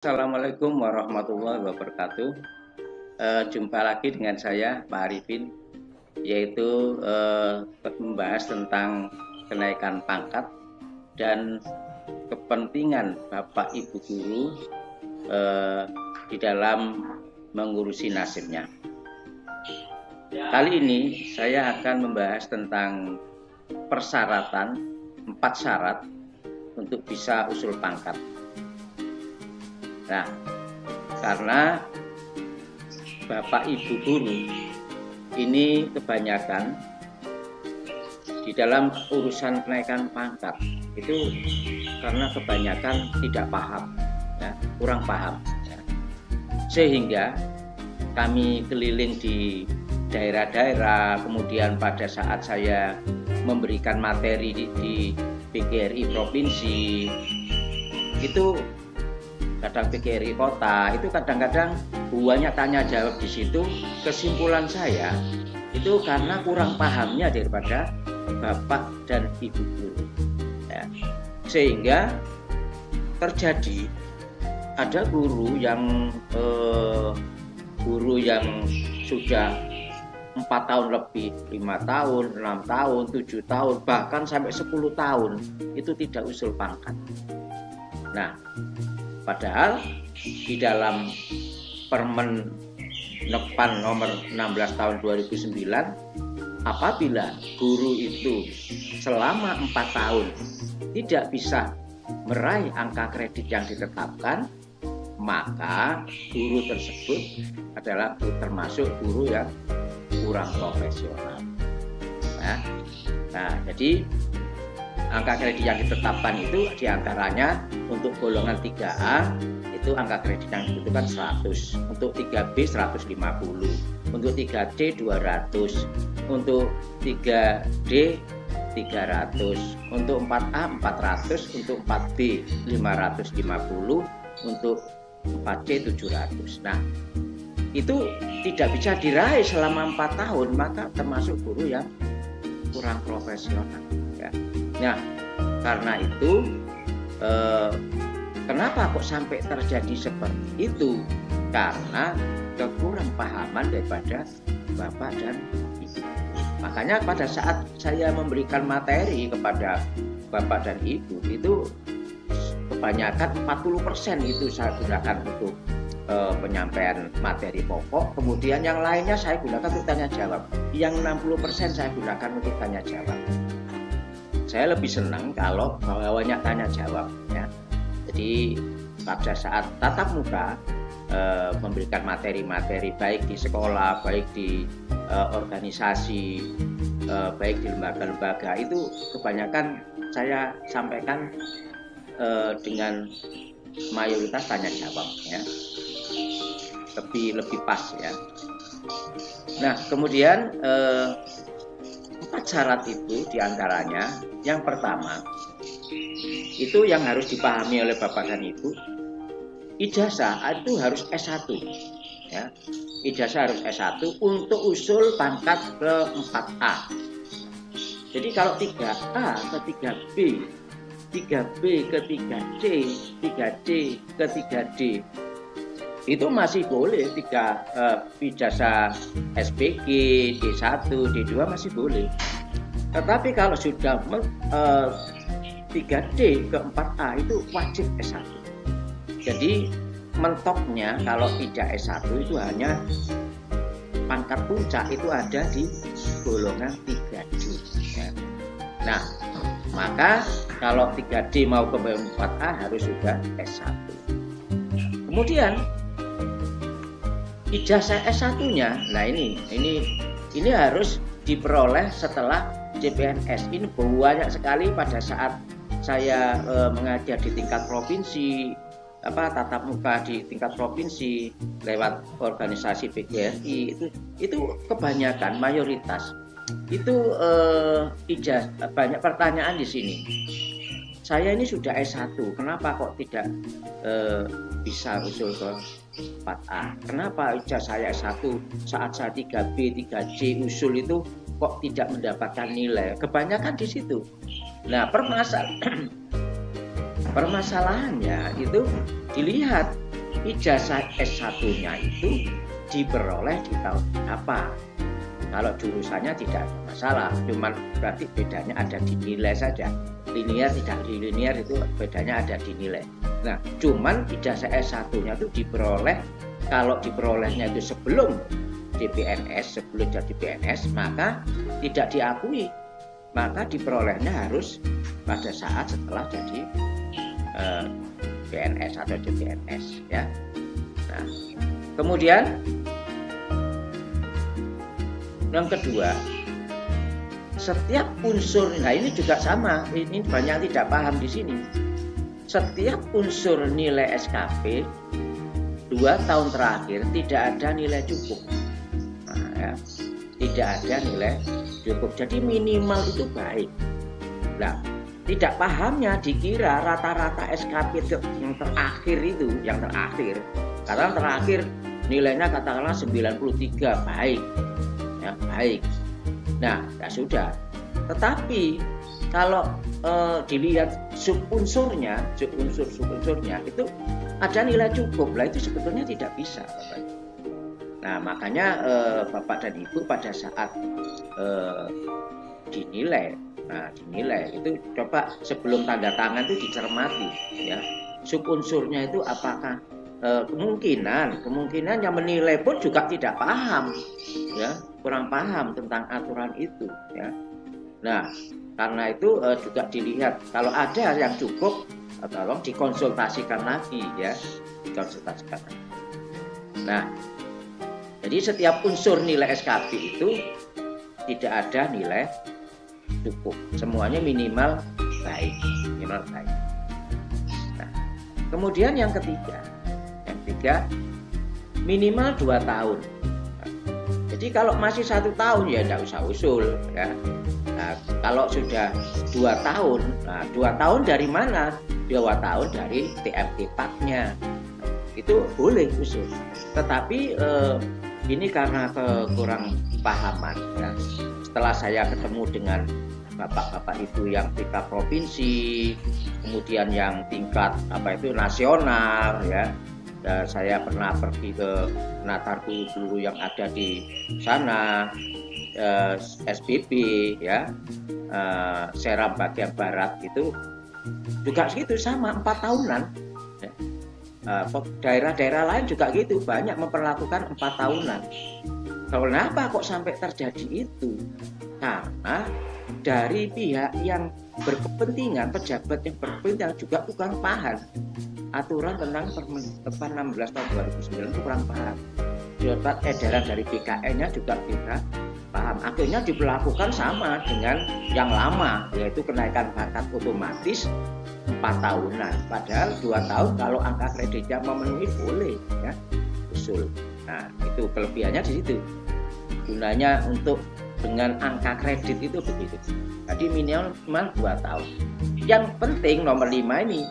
Assalamualaikum warahmatullahi wabarakatuh. Jumpa lagi dengan saya, Pak Arifin, yaitu membahas tentang kenaikan pangkat dan kepentingan Bapak Ibu guru di dalam mengurusi nasibnya. Kali ini saya akan membahas tentang persyaratan, 4 syarat untuk bisa usul pangkat. Nah, karena Bapak Ibu guru ini kebanyakan di dalam urusan kenaikan pangkat itu karena kebanyakan tidak paham, ya, kurang paham, ya. Sehingga kami keliling di daerah-daerah, kemudian pada saat saya memberikan materi di PGRI provinsi itu, kadang PGRI kota itu kadang-kadang banyak tanya jawab di situ. Kesimpulan saya itu karena kurang pahamnya daripada Bapak dan Ibu guru, ya. Sehingga terjadi ada guru yang sudah 4 tahun lebih, 5 tahun, 6 tahun, 7 tahun, bahkan sampai 10 tahun itu tidak usul pangkat. Nah, padahal di dalam Permen Nepan nomor 16 tahun 2009, apabila guru itu selama 4 tahun tidak bisa meraih angka kredit yang ditetapkan, maka guru tersebut adalah termasuk guru yang kurang profesional. Nah, jadi angka kredit yang ditetapkan itu diantaranya untuk golongan 3A itu angka kredit yang dibutuhkan 100, untuk 3B 150, untuk 3C 200, untuk 3D 300, untuk 4A 400, untuk 4B 550, untuk 4C 700. Nah, itu tidak bisa diraih selama 4 tahun, maka termasuk guru yang kurang profesional, ya. Nah, karena itu kenapa kok sampai terjadi seperti itu? Karena kekurang pahaman daripada Bapak dan Ibu. Makanya pada saat saya memberikan materi kepada Bapak dan Ibu itu kebanyakan 40% itu saya gunakan untuk penyampaian materi pokok, kemudian yang lainnya saya gunakan untuk tanya jawab. Yang 60% saya gunakan untuk tanya jawab. Saya lebih senang kalau banyak tanya jawab, ya. Jadi pada saat tatap muka memberikan materi-materi baik di sekolah, baik di organisasi, baik di lembaga-lembaga, itu kebanyakan saya sampaikan dengan mayoritas tanya jawab, ya. Lebih pas, ya. Nah, kemudian 4 syarat itu diantaranya, yang pertama itu yang harus dipahami oleh Bapak dan Ibu, ijazah itu harus S1, ya. Ijazah harus S1 untuk usul pangkat ke 4A. Jadi kalau 3A ke 3B, 3B ke 3C, 3C ke 3D itu masih boleh. Ijazah SPG, D1, D2 masih boleh. Tetapi kalau sudah 3D ke 4A itu wajib S1. Jadi mentoknya kalau tidak S1 itu hanya pangkat puncak itu ada di golongan 3D, ya. Nah, maka kalau 3D mau ke 4A harus sudah S1. Kemudian ijazah S1-nya, nah ini harus diperoleh setelah CPNS. Ini banyak sekali pada saat saya mengajar di tingkat provinsi, tatap muka di tingkat provinsi lewat organisasi PGRI, itu kebanyakan mayoritas itu ijazah. Banyak pertanyaan di sini. Saya ini sudah S1, kenapa kok tidak bisa usul ke 4A? Kenapa ijazah saya S1 saat saya 3B, 3C usul itu kok tidak mendapatkan nilai? Kebanyakan di situ. Nah, permasalahannya itu dilihat ijazah S1-nya itu diperoleh di tahun apa. Kalau jurusannya tidak ada masalah, cuman berarti bedanya ada di nilai saja. Linear tidak di linear itu bedanya ada di nilai. Nah, cuman ijazah S1-nya itu diperoleh, kalau diperolehnya itu sebelum DPNS, sebelum jadi PNS, maka tidak diakui. Maka diperolehnya harus pada saat setelah jadi PNS atau DPNS, ya. Nah, kemudian yang kedua, setiap unsur, nah ini juga sama, ini banyak tidak paham di sini. Setiap unsur nilai SKP 2 tahun terakhir tidak ada nilai cukup. Nah, ya, tidak ada nilai cukup. Jadi minimal itu baik. Nah, tidak pahamnya dikira rata-rata SKP yang terakhir itu, yang terakhir. Karena terakhir nilainya katakanlah 93 baik. Ya, baik. Nah, ya sudah. Tetapi kalau dilihat subunsurnya itu ada nilai cukup. Lah itu sebetulnya tidak bisa, Bapak. Nah, makanya Bapak dan Ibu pada saat dinilai itu coba sebelum tanda tangan itu dicermati, ya. Subunsurnya itu apakah kemungkinan yang menilai pun juga tidak paham, ya, kurang paham tentang aturan itu, ya. Nah, karena itu juga dilihat kalau ada yang cukup, tolong dikonsultasikan lagi, ya, dikonsultasikan lagi. Nah, jadi setiap unsur nilai SKP itu tidak ada nilai cukup, semuanya minimal baik, minimal baik. Nah, kemudian yang ketiga minimal 2 tahun. Jadi kalau masih 1 tahun ya tidak usah usul, ya. Nah, kalau sudah 2 tahun, nah 2 tahun dari mana? 2 tahun dari TMT4-nya. Itu boleh usul. Tetapi ini karena kekurang pahaman, ya. Setelah saya ketemu dengan bapak-bapak ibu yang tingkat provinsi, kemudian yang tingkat nasional, ya. Dan saya pernah pergi ke Natar guru-guru yang ada di sana, SBB, ya, Seram bagian barat itu juga segitu sama 4 tahunan. Ya. Daerah-daerah lain juga gitu, banyak memperlakukan 4 tahunan. Kenapa kok sampai terjadi itu? Karena dari pihak yang berkepentingan, pejabat yang berkepentingan juga kurang paham aturan tentang Permen 16 tahun 2009 itu kurang paham. Surat edaran dari BKN-nya juga tidak paham. Akhirnya diberlakukan sama dengan yang lama, yaitu kenaikan bakat otomatis 4 tahunan. Padahal 2 tahun kalau angka kreditnya memenuhi boleh, ya, usul. Nah, itu kelebihannya di situ. Gunanya untuk dengan angka kredit itu begitu. Jadi minimal 2 tahun. Yang penting nomor 5 ini.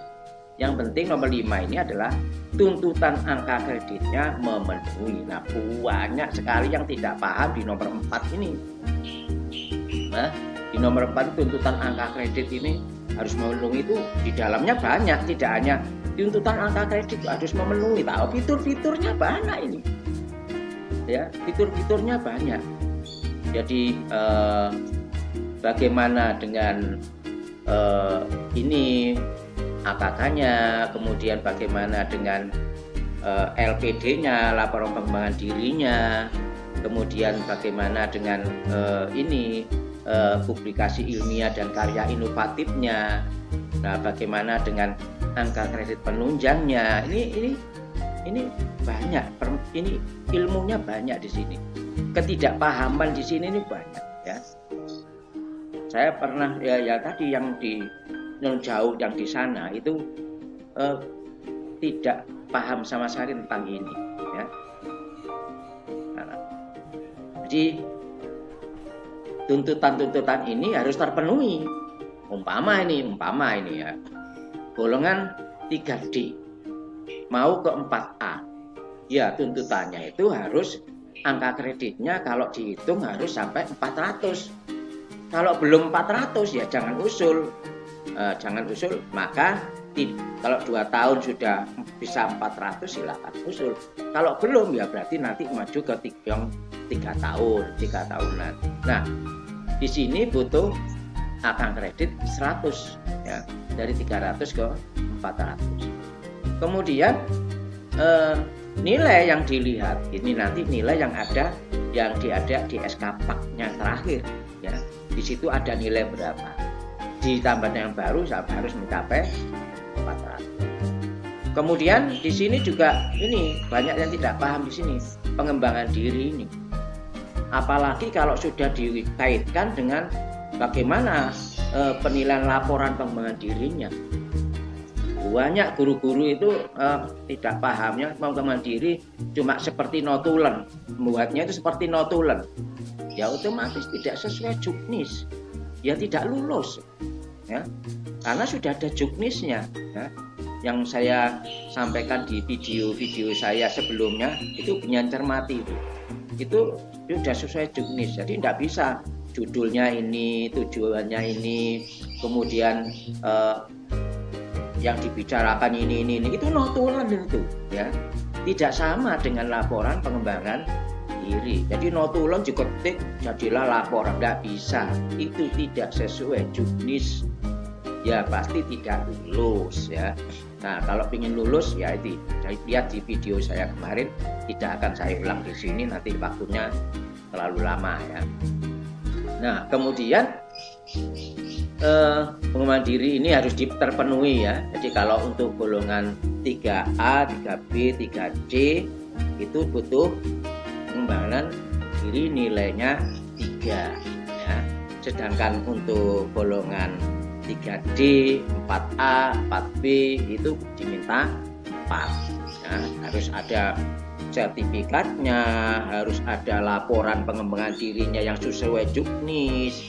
Yang penting nomor 5 ini adalah tuntutan angka kreditnya memenuhi. Nah, banyak sekali yang tidak paham di nomor 4 ini. Nah, di nomor 4 tuntutan angka kredit ini harus memenuhi itu di dalamnya banyak. Tidak hanya tuntutan angka kredit harus memenuhi, tahu fitur-fiturnya banyak ini. Ya, fitur-fiturnya banyak. Jadi bagaimana dengan ini AKK-nya, kemudian bagaimana dengan LPD-nya, laporan pengembangan dirinya, kemudian bagaimana dengan publikasi ilmiah dan karya inovatifnya. Nah, bagaimana dengan angka kredit penunjangnya? Ini banyak, ini ilmunya banyak di sini. Ketidakpahaman di sini ini banyak, ya. Saya pernah ya tadi yang di jauh yang di sana itu tidak paham sama sekali tentang ini, ya. Nah, jadi tuntutan-tuntutan ini harus terpenuhi. Umpama ini ya, golongan 3D mau ke 4A, ya tuntutannya itu harus angka kreditnya kalau dihitung harus sampai 400. Kalau belum 400 ya jangan usul. Maka Kalau 2 tahun sudah bisa 400, silakan usul. Kalau belum ya berarti nanti maju ke yang 3 tahunan. Nah, di sini butuh akang kredit 100 ya, dari 300 ke 400. Kemudian nilai yang dilihat ini nanti nilai yang ada di SK Pak-nya terakhir ya. Di situ ada nilai berapa. Ditambah yang baru harus mencapai 400. Kemudian di sini juga ini banyak yang tidak paham di sini pengembangan diri ini. Apalagi kalau sudah dikaitkan dengan bagaimana penilaian laporan pengembangan dirinya. Banyak guru-guru itu tidak pahamnya pengembangan diri cuma seperti notulen, membuatnya itu seperti notulen. Ya otomatis tidak sesuai juknis, ya tidak lulus. Ya, karena sudah ada juknisnya ya. Yang saya sampaikan di video-video saya sebelumnya itu dengan cermati itu sudah sesuai juknis, jadi tidak bisa judulnya ini, tujuannya ini, kemudian yang dibicarakan ini itu notulen itu ya, tidak sama dengan laporan pengembangan diri. Jadi notulen diketik jadilah laporan, tidak bisa, itu tidak sesuai juknis. Ya pasti tidak lulus ya. Nah kalau ingin lulus ya itu lihat di video saya kemarin, tidak akan saya ulang di sini, nanti waktunya terlalu lama ya. Nah kemudian pengembangan diri ini harus terpenuhi ya. Jadi kalau untuk golongan 3A, 3B, 3C itu butuh pengembangan diri nilainya 3 ya. Sedangkan untuk golongan 3D, 4A, 4B itu diminta 4 ya. Harus ada sertifikatnya, harus ada laporan pengembangan dirinya yang sesuai juknis.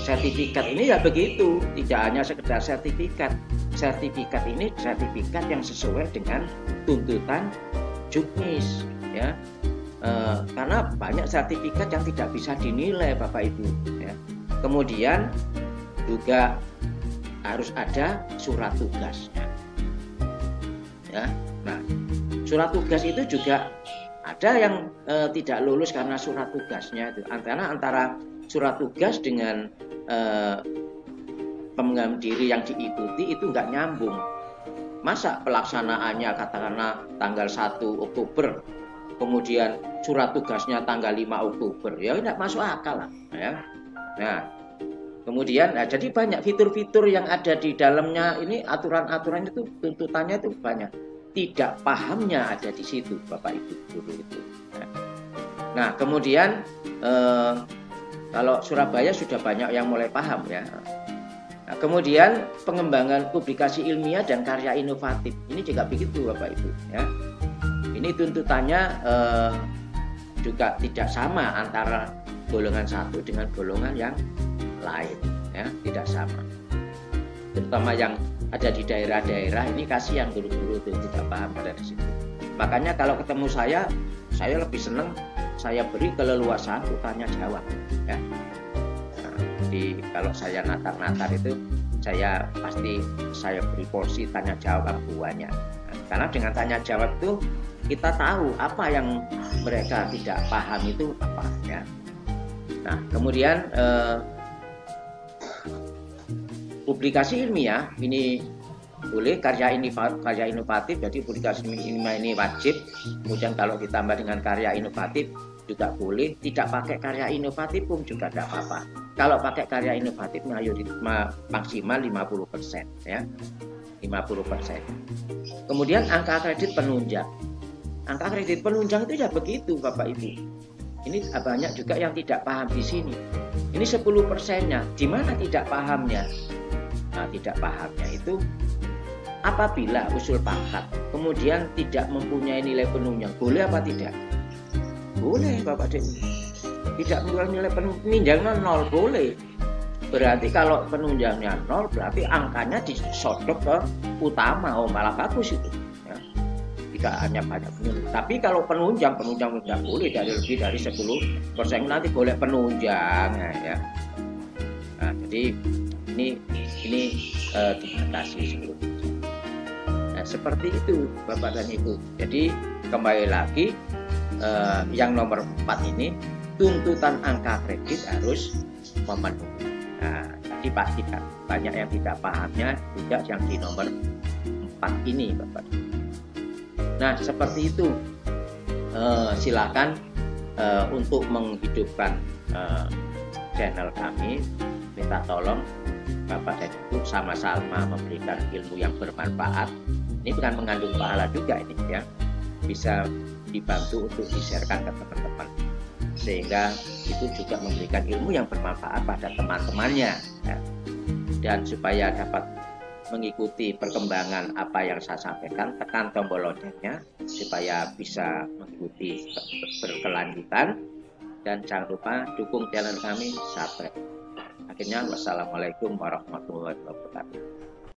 Sertifikat ini ya begitu, tidak hanya sekedar sertifikat. Sertifikat ini sertifikat yang sesuai dengan tuntutan juknis ya. Karena banyak sertifikat yang tidak bisa dinilai Bapak Ibu ya. Kemudian juga harus ada surat tugasnya ya. Nah surat tugas itu juga ada yang tidak lulus karena surat tugasnya itu antara surat tugas dengan pengembangan diri yang diikuti itu nggak nyambung. Masa pelaksanaannya katakanlah tanggal 1 Oktober kemudian surat tugasnya tanggal 5 Oktober, ya tidak masuk akal lah ya. Nah kemudian jadi banyak fitur-fitur yang ada di dalamnya ini, aturan-aturan itu tuntutannya itu banyak. Tidak pahamnya ada di situ Bapak Ibu guru itu. Nah kemudian kalau Surabaya sudah banyak yang mulai paham ya. Nah, kemudian pengembangan publikasi ilmiah dan karya inovatif ini juga begitu Bapak Ibu ya. Ini tuntutannya juga tidak sama antara golongan 1 dengan golongan yang lain ya, tidak sama. Terutama yang ada di daerah-daerah ini kasihan guru-guru itu tidak paham pada di situ. Makanya kalau ketemu saya lebih senang saya beri keleluasaan untuk tanya jawab ya. Nah, jadi kalau saya natar-natar itu saya pasti saya beri porsi tanya jawab buahnya. Nah, karena dengan tanya jawab itu kita tahu apa yang mereka tidak paham itu apa ya. Nah kemudian publikasi ilmiah ini boleh karya inovatif, jadi publikasi ilmiah ini wajib. Kemudian kalau ditambah dengan karya inovatif juga boleh, tidak pakai karya inovatif pun juga tidak apa-apa. Kalau pakai karya inovatif maksimal 50% ya, 50%. Kemudian angka kredit penunjang. Angka kredit penunjang itu ya begitu Bapak Ibu. Ini banyak juga yang tidak paham di sini. Ini 10%-nya, di mana tidak pahamnya? Nah, tidak pahamnya itu apabila usul pangkat kemudian tidak mempunyai nilai penunjang, boleh apa tidak? Boleh Bapak Dewi. Tidak mempunyai nilai penunjangnya 0, boleh. Berarti kalau penunjangnya 0 berarti angkanya disodok ke utama, malah bagus itu ya. Tidak hanya banyak penunjang. Tapi kalau penunjang tidak boleh dari lebih dari 10%, nanti boleh penunjang ya. Nah, jadi ini dibatasi sebelumnya. Nah, seperti itu Bapak dan Ibu. Jadi kembali lagi yang nomor 4 ini, tuntutan angka kredit harus memenuhi. Nah, tadi pastikan banyak yang tidak pahamnya juga yang di nomor 4 ini Bapak. Nah, seperti itu. Silakan untuk menghidupkan channel kami, minta tolong Bapak dan Ibu sama-sama memberikan ilmu yang bermanfaat. Ini bukan mengandung pahala juga ini ya, bisa dibantu untuk di-sharekan ke teman-teman, sehingga itu juga memberikan ilmu yang bermanfaat pada teman-temannya ya. Dan supaya dapat mengikuti perkembangan apa yang saya sampaikan, tekan tombol loncengnya supaya bisa mengikuti berkelanjutan, dan jangan lupa dukung channel kami, subscribe. Akhirnya wassalamualaikum warahmatullahi wabarakatuh.